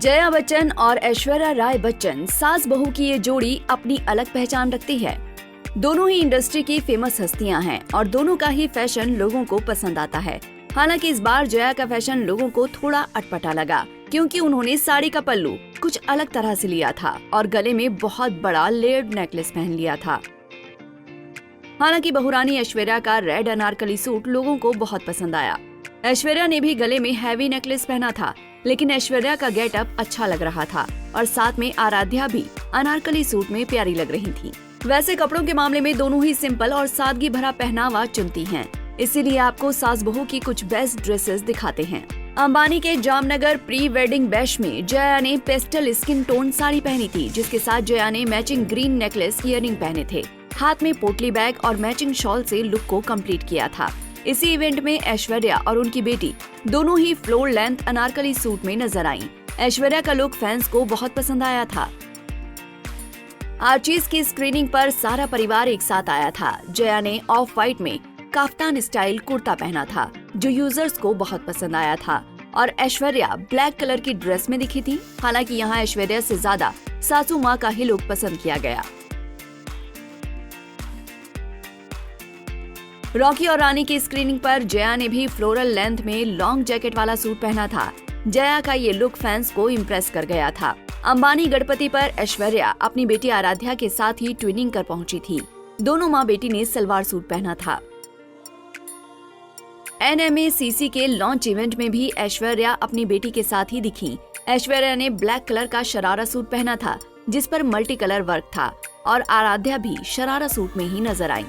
जया बच्चन और ऐश्वर्या राय बच्चन सास बहू की ये जोड़ी अपनी अलग पहचान रखती है। दोनों ही इंडस्ट्री की फेमस हस्तियां हैं और दोनों का ही फैशन लोगों को पसंद आता है। हालांकि इस बार जया का फैशन लोगों को थोड़ा अटपटा लगा, क्योंकि उन्होंने साड़ी का पल्लू कुछ अलग तरह से लिया था और गले में बहुत बड़ा लेयर्ड नेकलेस पहन लिया था। हालांकि बहुरानी ऐश्वर्या का रेड अनारकली सूट लोगों को बहुत पसंद आया। ऐश्वर्या ने भी गले में हैवी नेकलेस पहना था, लेकिन ऐश्वर्या का गेटअप अच्छा लग रहा था और साथ में आराध्या भी अनारकली सूट में प्यारी लग रही थी। वैसे कपड़ों के मामले में दोनों ही सिंपल और सादगी भरा पहनावा चुनती हैं, इसीलिए आपको सास बहू की कुछ बेस्ट ड्रेसेस दिखाते हैं। अंबानी के जामनगर प्री वेडिंग बैश में जया ने पेस्टल स्किन टोन साड़ी पहनी थी, जिसके साथ जया ने मैचिंग ग्रीन नेकलेस ईयरिंग पहने थे। हाथ में पोटली बैग और मैचिंग शॉल से लुक को कंप्लीट किया था। इसी इवेंट में ऐश्वर्या और उनकी बेटी दोनों ही फ्लोर लेंथ अनारकली सूट में नजर आईं। ऐश्वर्या का लुक फैंस को बहुत पसंद आया था। आर्चीज की स्क्रीनिंग पर सारा परिवार एक साथ आया था। जया ने ऑफ व्हाइट में काफ्तान स्टाइल कुर्ता पहना था, जो यूजर्स को बहुत पसंद आया था, और ऐश्वर्या ब्लैक कलर की ड्रेस में दिखी थी। हालांकि यहाँ ऐश्वर्या से ज्यादा सासू माँ का ही लुक पसंद किया गया। रॉकी और रानी की स्क्रीनिंग पर जया ने भी फ्लोरल लेंथ में लॉन्ग जैकेट वाला सूट पहना था। जया का ये लुक फैंस को इम्प्रेस कर गया था। अंबानी गणपति पर ऐश्वर्या अपनी बेटी आराध्या के साथ ही ट्विनिंग कर पहुंची थी। दोनों माँ बेटी ने सलवार सूट पहना था। NMACC के लॉन्च इवेंट में भी ऐश्वर्या अपनी बेटी के साथ ही दिखी। ऐश्वर्या ने ब्लैक कलर का शरारा सूट पहना था, जिस पर मल्टी कलर वर्क था, और आराध्या भी शरारा सूट में ही नजर आई।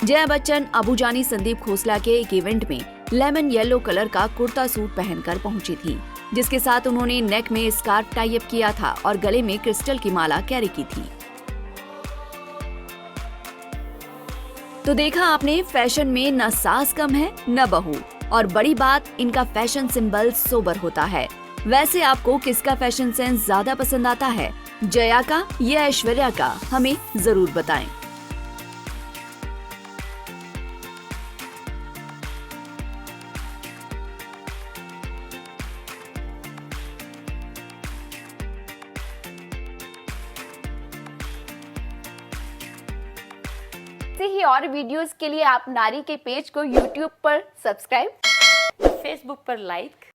जया बच्चन अबू जानी संदीप खोसला के एक इवेंट में लेमन येलो कलर का कुर्ता सूट पहनकर पहुंची थी, जिसके साथ उन्होंने नेक में स्कार्फ टाई अप किया था और गले में क्रिस्टल की माला कैरी की थी। तो देखा आपने, फैशन में न सास कम है न बहू, और बड़ी बात इनका फैशन सिंबल सोबर होता है। वैसे आपको किसका फैशन सेंस ज्यादा पसंद आता है, जया का या ऐश्वर्या का? हमें जरूर बताएं। ऐसे ही और वीडियोस के लिए आप नारी के पेज को YouTube पर सब्सक्राइब, फेसबुक पर लाइक